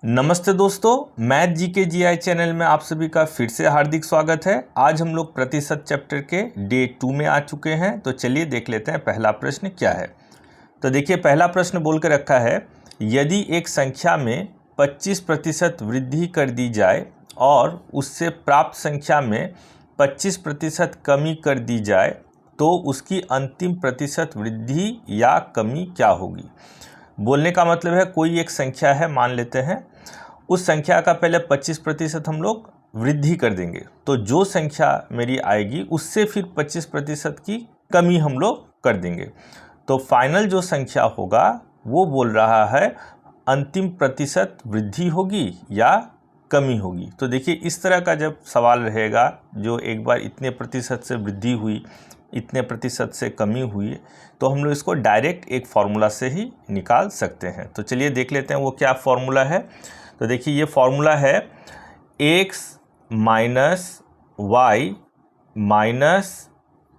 नमस्ते दोस्तों, math GK GI channel में आप सभी का फिर से हार्दिक स्वागत है। आज हम लोग प्रतिशत चैप्टर के डे 2 में आ चुके हैं। तो चलिए देख लेते हैं पहला प्रश्न क्या है। तो देखिए पहला प्रश्न बोल के रखा है, यदि एक संख्या में 25% वृद्धि कर दी जाए और उससे प्राप्त संख्या में 25% कमी कर दी जाए तो उसकी अंतिम प्रतिशत वृद्धि या कमी क्या होगी। बोलने का मतलब है कोई एक संख्या है, मान लेते हैं उस संख्या का पहले 25% हम लोग वृद्धि कर देंगे, तो जो संख्या मेरी आएगी उससे फिर 25% की कमी हम लोग कर देंगे, तो फाइनल जो संख्या होगा वो बोल रहा है अंतिम प्रतिशत वृद्धि होगी या कमी होगी। तो देखिए इस तरह का जब सवाल रहेगा, जो एक बार इतने प्रतिशत से वृद्धि हुई, इतने प्रतिशत से कमी हुई, तो हम लोग इसको डायरेक्ट एक फार्मूला से ही निकाल सकते हैं। तो चलिए देख लेते हैं वो क्या फार्मूला है। तो देखिए ये फार्मूला है x minus Y minus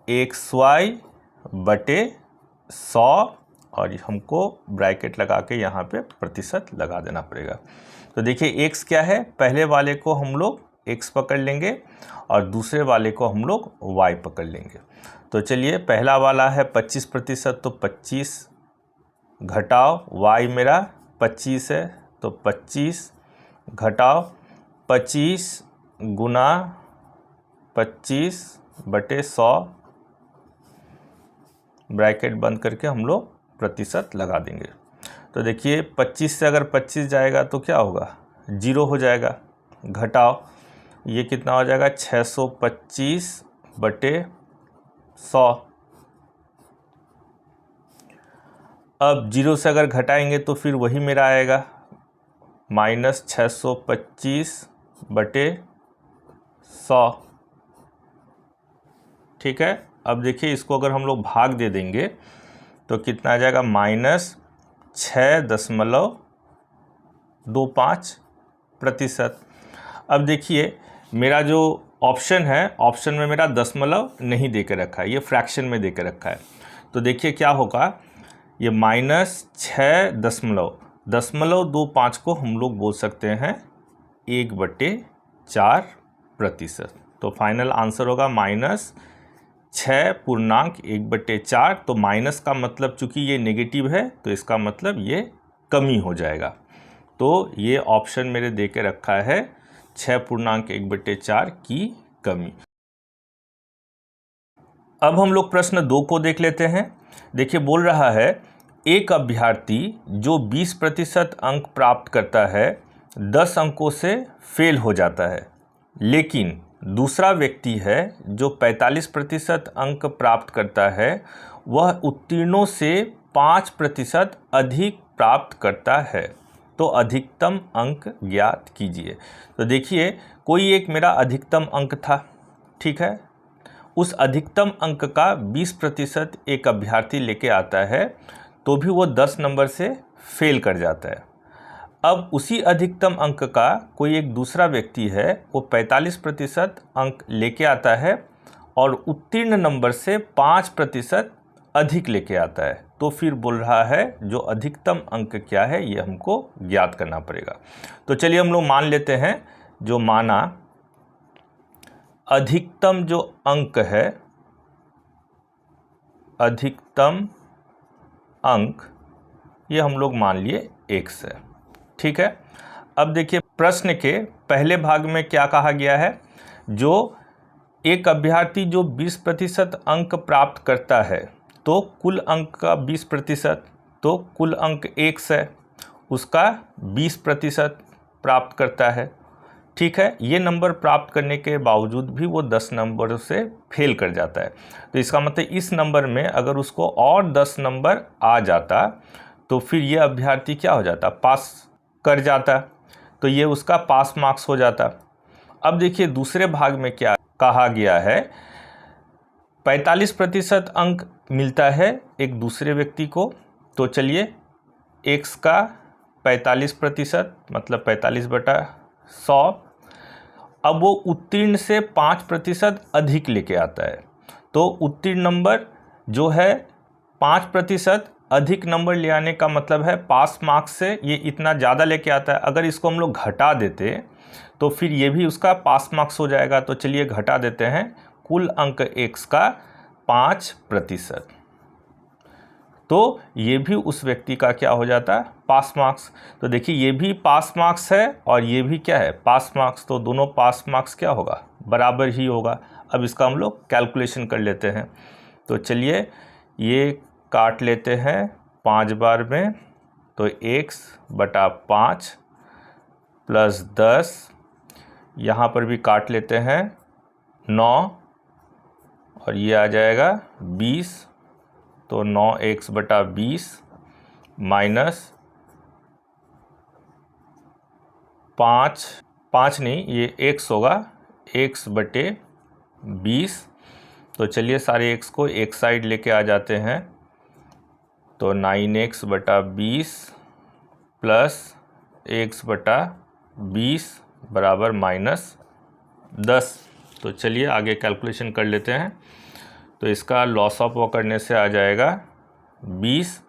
XY बटे 100, और हमको ब्रैकेट लगा के यहाँ पे प्रतिशत लगा देना पड़ेगा। तो देखिए x क्या है, पहले वाले को हम लोग x पकड़ लेंगे और दूसरे वाले को हम लोग y पकड़ लेंगे। तो चलिए पहला वाला है 25%, तो 25 घटाओ y मेरा 25 है, तो 25 घटाओ 25 गुना 25 बटे 100, ब्रैकेट बंद करके हम लोग प्रतिशत लगा देंगे। तो देखिए 25 से अगर 25 जाएगा तो क्या होगा, 0 हो जाएगा। घटाओ ये कितना हो जाएगा, 625 बटे 100। अब 0 से अगर घटाएंगे तो फिर वही मेरा आएगा माइनस 625 बटे 100। ठीक है, अब देखिए इसको अगर हम लोग भाग दे देंगे तो कितना आ जाएगा, माइनस 6.25%। अब देखिए मेरा जो ऑप्शन है, ऑप्शन में मेरा दशमलव नहीं दे के रखा है, ये फ्रैक्शन में दे के रखा है। तो देखिए क्या होगा, ये माइनस 6.25 को हम लोग बोल सकते हैं 1/4%। तो फाइनल आंसर होगा माइनस 6.1/4। तो माइनस का मतलब चूंकि ये नेगेटिव है तो इसका मतलब ये कमी हो जाएगा। तो ये ऑप्शन मेरे दे के रखा है 6.1/4 की कमी। अब हम लोग प्रश्न 2 को देख लेते हैं। देखिए बोल रहा है एक अभ्यर्थी जो 20% अंक प्राप्त करता है 10 अंकों से फेल हो जाता है, लेकिन दूसरा व्यक्ति है जो 45% अंक प्राप्त करता है, वह उत्तीर्णों से 5% अधिक प्राप्त करता है, तो अधिकतम अंक ज्ञात कीजिए। तो देखिए कोई एक मेरा अधिकतम अंक था, ठीक है, उस अधिकतम अंक का 20% एक अभ्यर्थी लेके आता है तो भी वो 10 नंबर से फेल कर जाता है। अब उसी अधिकतम अंक का कोई एक दूसरा व्यक्ति है, वो 45% अंक लेके आता है और उत्तीर्ण नंबर से 5% अधिक लेके आता है, तो फिर बोल रहा है जो अधिकतम अंक क्या है ये हमको ज्ञात करना पड़ेगा। तो चलिए हम लोग मान लेते हैं, जो माना अधिकतम जो अंक है, अधिकतम अंक ये हम लोग मान लिए x है, ठीक है। अब देखिए प्रश्न के पहले भाग में क्या कहा गया है, जो एक अभ्यर्थी जो 20% अंक प्राप्त करता है, तो कुल अंक का 20%, तो कुल अंक x है, उसका 20% प्राप्त करता है, ठीक है। ये नंबर प्राप्त करने के बावजूद भी वो 10 नंबरों से फेल कर जाता है, तो इसका मतलब इस नंबर में अगर उसको और 10 नंबर आ जाता तो फिर ये अभ्यर्थी क्या हो जाता, पास कर जाता, तो ये उसका पास मार्क्स हो जाता। अब देखिए दूसरे भाग में क्या कहा गया है, 45% अंक मिलता है एक दूसरे व्यक्ति को, तो चलिए x का 45% मतलब 45/100। अब वो उत्तीर्ण से 5% अधिक लेके आता है, तो उत्तीर्ण नंबर जो है 5% अधिक नंबर ले आने का मतलब है पास मार्क्स से ये इतना ज़्यादा लेके आता है। अगर इसको हम लोग घटा देते तो फिर ये भी उसका पास मार्क्स हो जाएगा। तो चलिए घटा देते हैं, कुल अंक x का 5%, तो ये भी उस व्यक्ति का क्या हो जाता है, पास मार्क्स। तो देखिए ये भी पास मार्क्स है और ये भी क्या है, पास मार्क्स, तो दोनों पास मार्क्स क्या होगा, बराबर ही होगा। अब इसका हम लोग कैलकुलेशन कर लेते हैं। तो चलिए ये काट लेते हैं 5 बार में, तो x/5 प्लस 10, यहाँ पर भी काट लेते हैं 9, और ये आ जाएगा 20, तो 9x/20 माइनस 5 नहीं, ये x होगा, x/20। तो चलिए सारे x को एक साइड लेके आ जाते हैं, तो 9x/20 प्लस x/20 बराबर -10। तो चलिए आगे कैलकुलेशन कर लेते हैं। तो इसका लॉस ऑफ वो करने से आ जाएगा 20,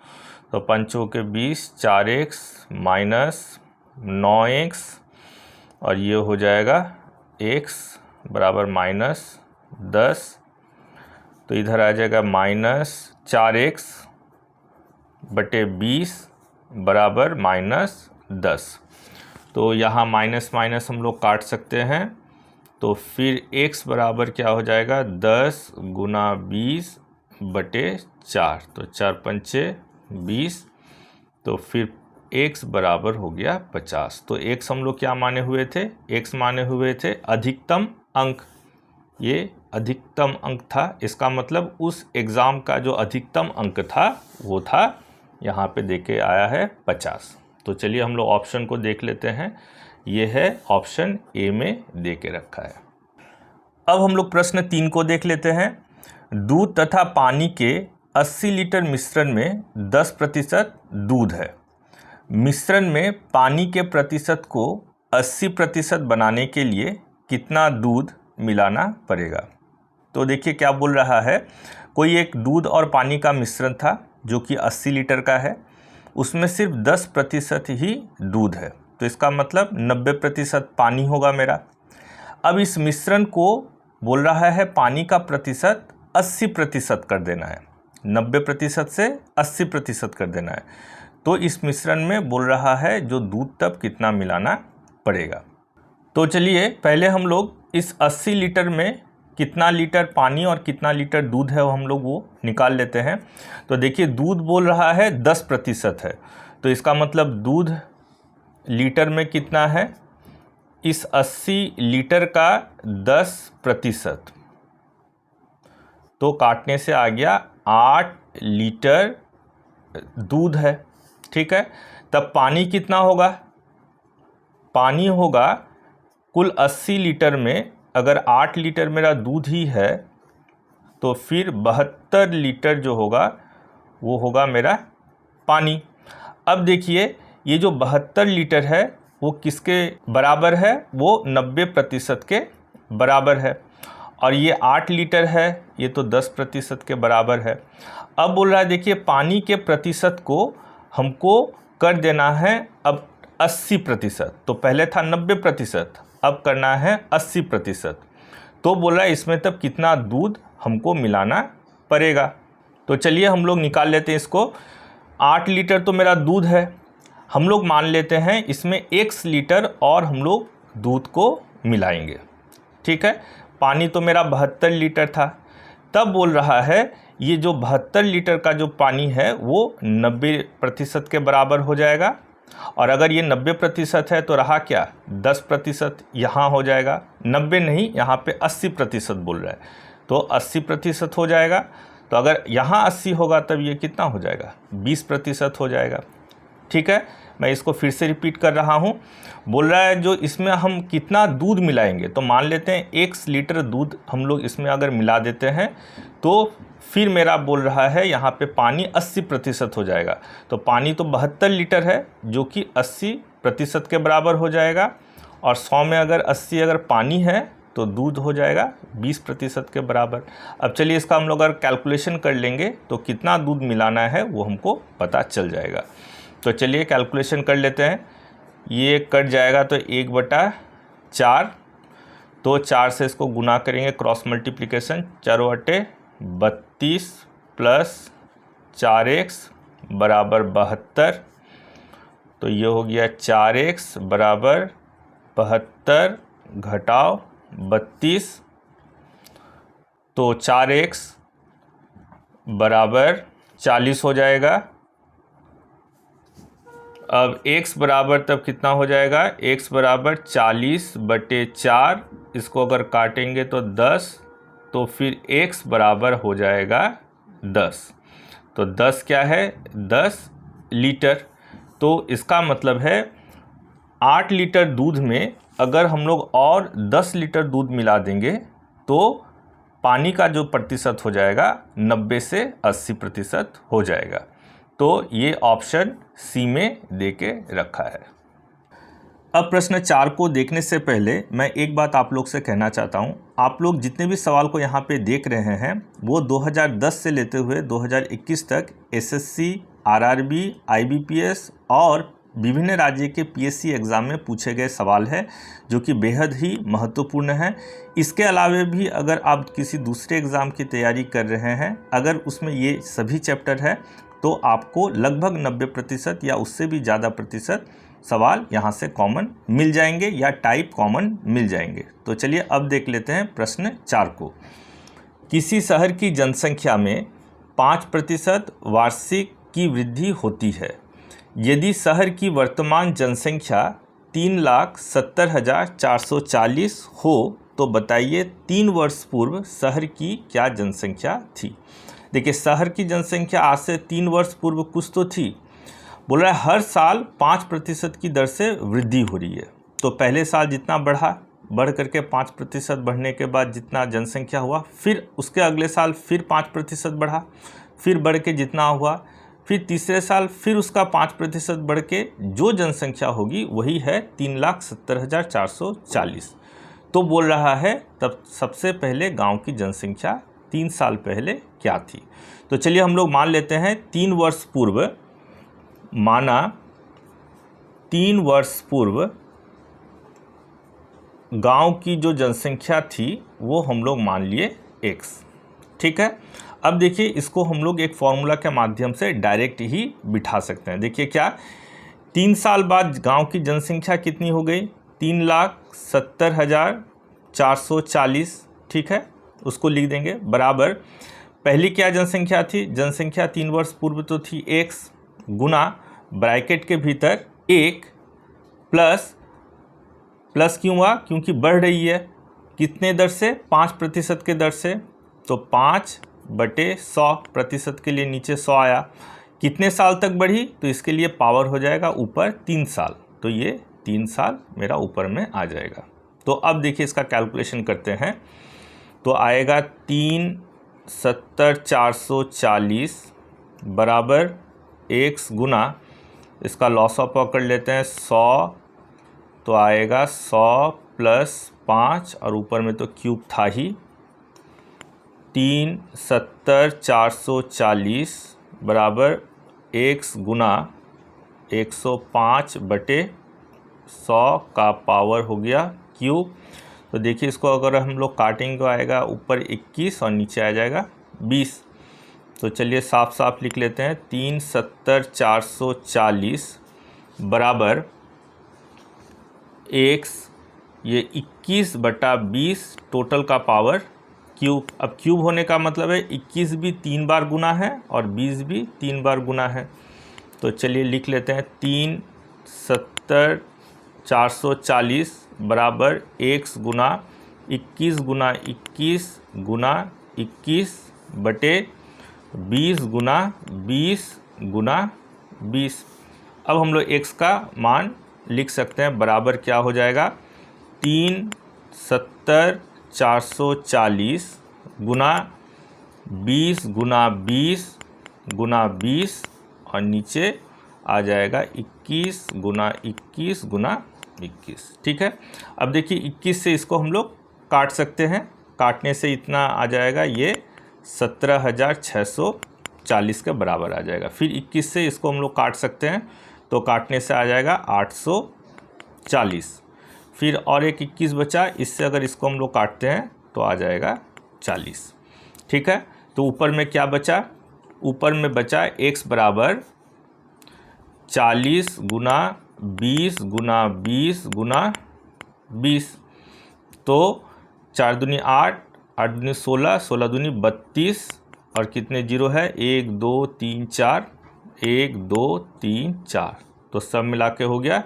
तो 5 के 20, 4x माइनस 9x, और ये हो जाएगा x बराबर -10। तो इधर आ जाएगा -4x/20 बराबर -10। तो यहाँ माइनस माइनस हम लोग काट सकते हैं, तो फिर x बराबर क्या हो जाएगा, 10 गुना 20/4, तो 4×5 20, तो फिर x बराबर हो गया 50। तो x हम लोग क्या माने हुए थे, x माने हुए थे अधिकतम अंक, ये अधिकतम अंक था। इसका मतलब उस एग्ज़ाम का जो अधिकतम अंक था वो था, यहाँ पे देके आया है 50। तो चलिए हम लोग ऑप्शन को देख लेते हैं, ये है ऑप्शन ए में दे के रखा है। अब हम लोग प्रश्न 3 को देख लेते हैं। दूध तथा पानी के 80 लीटर मिश्रण में 10% दूध है। मिश्रण में पानी के प्रतिशत को 80% बनाने के लिए कितना दूध मिलाना पड़ेगा। तो देखिए क्या बोल रहा है, कोई एक दूध और पानी का मिश्रण था जो कि 80 लीटर का है, उसमें सिर्फ 10% ही दूध है, तो इसका मतलब 90% पानी होगा मेरा। अब इस मिश्रण को बोल रहा है पानी का प्रतिशत 80% कर देना है, 90% से 80% कर देना है। तो इस मिश्रण में बोल रहा है जो दूध तब कितना मिलाना पड़ेगा। तो चलिए पहले हम लोग इस 80 लीटर में कितना लीटर पानी और कितना लीटर दूध है वो हम लोग वो निकाल लेते हैं। तो देखिए दूध बोल रहा है 10% है, तो इसका मतलब दूध लीटर में कितना है, इस 80 लीटर का 10%, तो काटने से आ गया 8 लीटर दूध है, ठीक है। तब पानी कितना होगा, पानी होगा कुल 80 लीटर में अगर 8 लीटर मेरा दूध ही है तो फिर 72 लीटर जो होगा वो होगा मेरा पानी। अब देखिए ये जो 72 लीटर है वो किसके बराबर है, वो 90% के बराबर है, और ये 8 लीटर है ये तो 10% के बराबर है। अब बोल रहा है देखिए पानी के प्रतिशत को हमको कर देना है अब 80%, तो पहले था 90%, अब करना है 80%। तो बोल रहा है इसमें तब कितना दूध हमको मिलाना पड़ेगा। तो चलिए हम लोग निकाल लेते हैं इसको। 8 लीटर तो मेरा दूध है, हम लोग मान लेते हैं इसमें x लीटर और हम लोग दूध को मिलाएंगे, ठीक है। पानी तो मेरा 72 लीटर था, तब बोल रहा है ये जो 72 लीटर का जो पानी है वो 90% के बराबर हो जाएगा, और अगर ये 90% है तो रहा क्या 10% यहाँ हो जाएगा, 90 नहीं यहाँ पे 80% बोल रहा है, तो 80% हो जाएगा। तो अगर यहाँ 80 होगा तब ये कितना हो जाएगा 20% हो जाएगा, ठीक है। मैं इसको फिर से रिपीट कर रहा हूँ। बोल रहा है जो इसमें हम कितना दूध मिलाएंगे, तो मान लेते हैं 1 लीटर दूध हम लोग इसमें अगर मिला देते हैं तो फिर मेरा बोल रहा है यहाँ पे पानी 80% हो जाएगा। तो पानी तो 72 लीटर है जो कि 80% के बराबर हो जाएगा, और 100 में अगर 80 अगर पानी है तो दूध हो जाएगा 20% के बराबर। अब चलिए इसका हम लोग अगर कैलकुलेशन कर लेंगे तो कितना दूध मिलाना है वो हमको पता चल जाएगा। तो चलिए कैलकुलेशन कर लेते हैं। ये कट जाएगा तो 1/4, तो 4 से इसको गुना करेंगे, क्रॉस मल्टीप्लिकेशन, 4/32 प्लस 4x बराबर 72। तो ये हो गया 4x बराबर 72 घटाव 32, तो 4x बराबर 40 हो जाएगा। अब x बराबर तब कितना हो जाएगा, x बराबर 40/4, इसको अगर काटेंगे तो 10, तो फिर x बराबर हो जाएगा 10। तो 10 क्या है, 10 लीटर। तो इसका मतलब है 8 लीटर दूध में अगर हम लोग और 10 लीटर दूध मिला देंगे तो पानी का जो प्रतिशत हो जाएगा 90 से 80% हो जाएगा। तो ये ऑप्शन सी में दे के रखा है। अब प्रश्न 4 को देखने से पहले मैं एक बात आप लोग से कहना चाहता हूँ। आप लोग जितने भी सवाल को यहाँ पे देख रहे हैं वो 2010 से लेते हुए 2021 तक एसएससी, आरआरबी, आईबीपीएस और विभिन्न राज्य के पीएससी एग्ज़ाम में पूछे गए सवाल है, जो कि बेहद ही महत्वपूर्ण है। इसके अलावा भी अगर आप किसी दूसरे एग्ज़ाम की तैयारी कर रहे हैं, अगर उसमें ये सभी चैप्टर है तो आपको लगभग 90% या उससे भी ज़्यादा प्रतिशत सवाल यहाँ से कॉमन मिल जाएंगे या टाइप कॉमन मिल जाएंगे। तो चलिए अब देख लेते हैं प्रश्न 4 को। किसी शहर की जनसंख्या में 5% वार्षिक की वृद्धि होती है। यदि शहर की वर्तमान जनसंख्या 3,70,440 हो तो बताइए 3 वर्ष पूर्व शहर की क्या जनसंख्या थी। देखिए शहर की जनसंख्या आज से 3 वर्ष पूर्व कुछ तो थी। बोल रहा है हर साल 5% की दर से वृद्धि हो रही है। तो पहले साल जितना बढ़ करके 5% बढ़ने के बाद जितना जनसंख्या हुआ, फिर उसके अगले साल फिर 5% बढ़ा, फिर बढ़ के जितना हुआ, फिर तीसरे साल फिर उसका 5% बढ़ के जो जनसंख्या होगी वही है 3,70,440। तो बोल रहा है तब सबसे पहले गांव की जनसंख्या 3 साल पहले क्या थी। तो चलिए हम लोग मान लेते हैं 3 वर्ष पूर्व, माना 3 वर्ष पूर्व गांव की जो जनसंख्या थी वो हम लोग मान लिए x। ठीक है। अब देखिए इसको हम लोग एक फॉर्मूला के माध्यम से डायरेक्ट ही बिठा सकते हैं। देखिए क्या, 3 साल बाद गांव की जनसंख्या कितनी हो गई, 3,70,440। ठीक है, उसको लिख देंगे बराबर पहली क्या जनसंख्या थी, जनसंख्या 3 वर्ष पूर्व तो थी x, गुना ब्रैकेट के भीतर 1 प्लस क्यों हुआ, क्योंकि बढ़ रही है, कितने दर से, 5% के दर से। तो 5/100% के लिए नीचे 100 आया। कितने साल तक बढ़ी, तो इसके लिए पावर हो जाएगा ऊपर 3 साल, तो ये 3 साल मेरा ऊपर में आ जाएगा। तो अब देखिए इसका कैलकुलेशन करते हैं। तो आएगा 3,70,440 बराबर x गुना, इसका लॉस ऑफ कर लेते हैं 100, तो आएगा 100 प्लस 5 और ऊपर में तो क्यूब था ही, 3,70,440 बराबर x गुना 105/100 का पावर हो गया क्यूब। तो देखिए इसको अगर हम लोग काटेंगे तो आएगा ऊपर 21 और नीचे आ जाएगा 20। तो चलिए साफ साफ लिख लेते हैं, 3,70,440 बराबर x, ये 21/20 टोटल का पावर क्यूब। अब क्यूब होने का मतलब है 21 भी 3 बार गुना है और 20 भी 3 बार गुना है। तो चलिए लिख लेते हैं 3,70,440 बराबर x गुना 21 गुना 21 गुना 21/20 गुना 20 गुना 20। अब हम लोग x का मान लिख सकते हैं, बराबर क्या हो जाएगा, 3,70,440 गुना 20 गुना 20 गुना 20 और नीचे आ जाएगा 21 गुना 21 गुना 21। ठीक है। अब देखिए 21 से इसको हम लोग काट सकते हैं। काटने से इतना आ जाएगा, ये 17,640 के बराबर आ जाएगा। फिर 21 से इसको हम लोग काट सकते हैं, तो काटने से आ जाएगा 840। फिर और एक 21 बचा, इससे अगर इसको हम लोग काटते हैं तो आ जाएगा 40। ठीक है, तो ऊपर में क्या बचा? ऊपर में बचा x बराबर 40 गुना 20 गुना 20 गुना 20। तो 4 दूनी 8, 8 दूनी 16, 16 दूनी 32 और कितने जीरो है? 1 2 3 4, 1 2 3 4। तो सब मिला के हो गया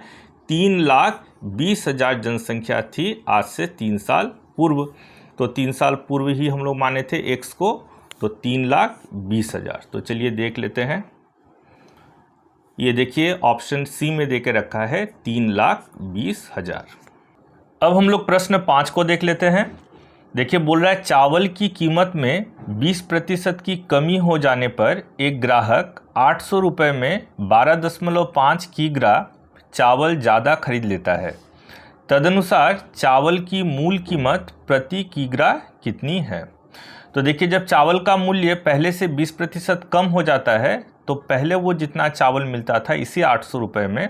3,20,000 जनसंख्या थी आज से 3 साल पूर्व। तो 3 साल पूर्व ही हम लोग माने थे x को, तो 3,20,000। तो चलिए देख लेते हैं। ये देखिए ऑप्शन सी में देके रखा है 3,20,000। अब हम लोग प्रश्न 5 को देख लेते हैं। देखिए बोल रहा है चावल की कीमत में 20% की कमी हो जाने पर एक ग्राहक 800 रुपये में 12.5 किग्रा चावल ज़्यादा खरीद लेता है। तदनुसार चावल की मूल कीमत प्रति किग्रा कितनी है? तो देखिए जब चावल का मूल्य पहले से 20% कम हो जाता है, तो पहले वो जितना चावल मिलता था इसी 800 रुपये में,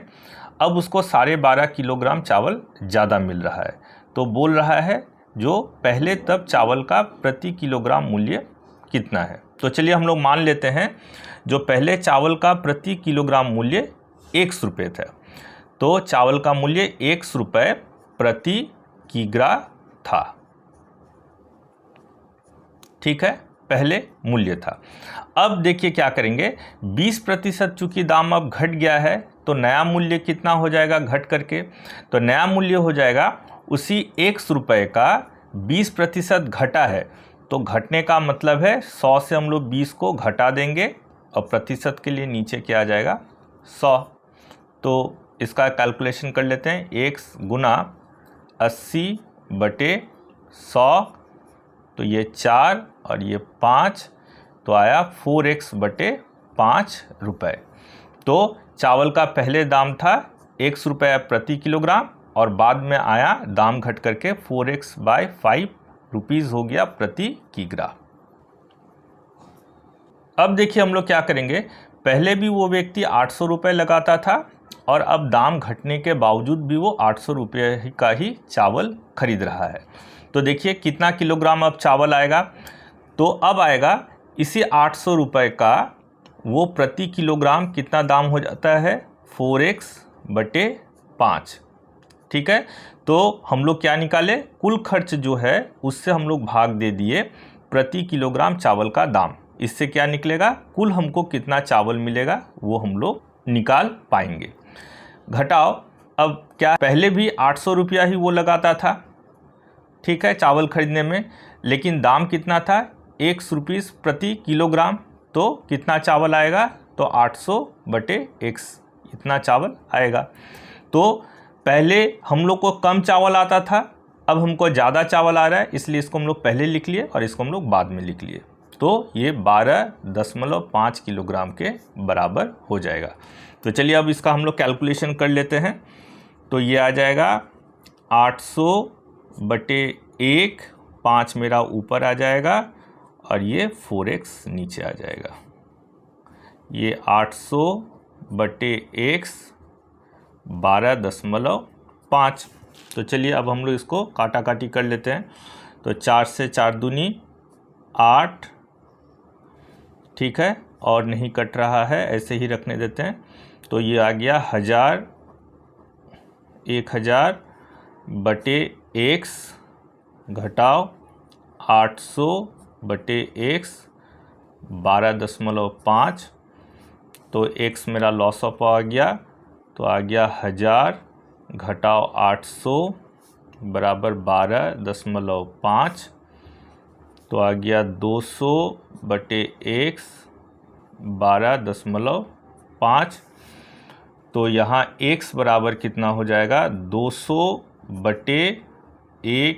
अब उसको 12.5 किलोग्राम चावल ज़्यादा मिल रहा है। तो बोल रहा है जो पहले तब चावल का प्रति किलोग्राम मूल्य कितना है। तो चलिए हम लोग मान लेते हैं जो पहले चावल का प्रति किलोग्राम मूल्य 100 रुपये था, तो चावल का मूल्य 100 रुपये प्रति किग्रा था। ठीक है, पहले मूल्य था। अब देखिए क्या करेंगे, 20% चूंकि दाम अब घट गया है, तो नया मूल्य कितना हो जाएगा घट करके? तो नया मूल्य हो जाएगा उसी 100 रुपये का 20% घटा है, तो घटने का मतलब है 100 से हम लोग 20 को घटा देंगे और प्रतिशत के लिए नीचे क्या आ जाएगा 100। तो इसका कैलकुलेशन कर लेते हैं। x गुना 80/100, तो ये 4 और ये 5, तो आया 4x/5 रुपये। तो चावल का पहले दाम था 100 रुपये प्रति किलोग्राम और बाद में आया दाम घट करके 4x/5 रुपीज़ हो गया प्रति किग्रा। अब देखिए हम लोग क्या करेंगे, पहले भी वो व्यक्ति 800 रुपये लगाता था और अब दाम घटने के बावजूद भी वो 800 रुपये का ही चावल खरीद रहा है। तो देखिए कितना किलोग्राम अब चावल आएगा, तो अब आएगा इसी 800 रुपये का वो प्रति किलोग्राम कितना दाम हो जाता है 4x/5। ठीक है, तो हम लोग क्या निकाले, कुल खर्च जो है उससे हम लोग भाग दे दिए प्रति किलोग्राम चावल का दाम। इससे क्या निकलेगा, कुल हमको कितना चावल मिलेगा वो हम लोग निकाल पाएंगे। घटाओ, अब क्या पहले भी 800 रुपया ही वो लगाता था, ठीक है, चावल खरीदने में, लेकिन दाम कितना था 100 रुपीज़ प्रति किलोग्राम। तो कितना चावल आएगा, तो 800/x इतना चावल आएगा। तो पहले हम लोग को कम चावल आता था, अब हमको ज़्यादा चावल आ रहा है, इसलिए इसको हम लोग पहले लिख लिए और इसको हम लोग बाद में लिख लिए। तो ये 12.5 किलोग्राम के बराबर हो जाएगा। तो चलिए अब इसका हम लोग कैलकुलेशन कर लेते हैं। तो ये आ जाएगा 800/1, 5 मेरा ऊपर आ जाएगा और ये 4x नीचे आ जाएगा। ये 800/x 12.5। तो चलिए अब हम लोग इसको काटा काटी कर लेते हैं। तो 4 से 4 दूनी 8, ठीक है, और नहीं कट रहा है, ऐसे ही रखने देते हैं। तो ये आ गया 1000, 1000/x घटाओ 800/x 12.5। तो x मेरा लॉस ऑफ आ गया, तो आ गया 1000 घटाओ 800 बराबर 12.5। तो आ गया 200/x 12.5। तो यहाँ x बराबर कितना हो जाएगा 200/1,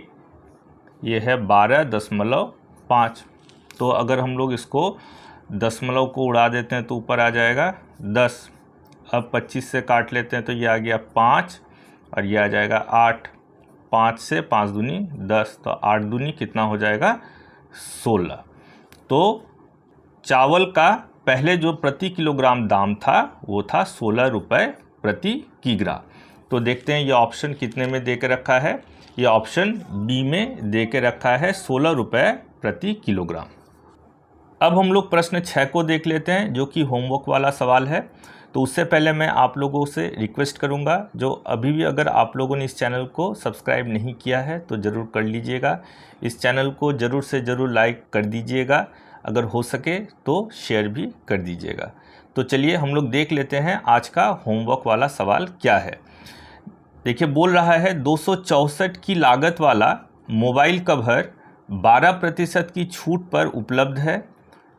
ये है 12.5। तो अगर हम लोग इसको दशमलव को उड़ा देते हैं तो ऊपर आ जाएगा 10। अब 25 से काट लेते हैं तो ये आ गया 5 और ये आ जाएगा 8। 5 से 5 दूनी 10, तो 8 दूनी कितना हो जाएगा 16। तो चावल का पहले जो प्रति किलोग्राम दाम था वो था 16 रुपये प्रति किग्रा। तो देखते हैं ये ऑप्शन कितने में दे के रखा है। ये ऑप्शन बी में दे के रखा है 16 रुपये प्रति किलोग्राम। अब हम लोग प्रश्न 6 को देख लेते हैं, जो कि होमवर्क वाला सवाल है। तो उससे पहले मैं आप लोगों से रिक्वेस्ट करूंगा, जो अभी भी अगर आप लोगों ने इस चैनल को सब्सक्राइब नहीं किया है तो ज़रूर कर लीजिएगा। इस चैनल को ज़रूर से ज़रूर लाइक कर दीजिएगा, अगर हो सके तो शेयर भी कर दीजिएगा। तो चलिए हम लोग देख लेते हैं आज का होमवर्क वाला सवाल क्या है। देखिए, बोल रहा है 264 की लागत वाला मोबाइल कवर 12% की छूट पर उपलब्ध है।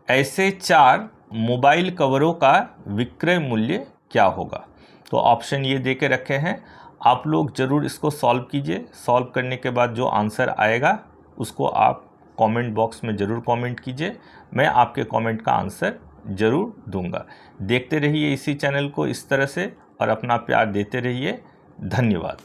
ऐसे 4 मोबाइल कवरों का विक्रय मूल्य क्या होगा। तो ऑप्शन ये दे के रखे हैं, आप लोग ज़रूर इसको सॉल्व कीजिए। सॉल्व करने के बाद जो आंसर आएगा उसको आप कमेंट बॉक्स में ज़रूर कमेंट कीजिए। मैं आपके कमेंट का आंसर ज़रूर दूंगा। देखते रहिए इसी चैनल को इस तरह से और अपना प्यार देते रहिए। धन्यवाद।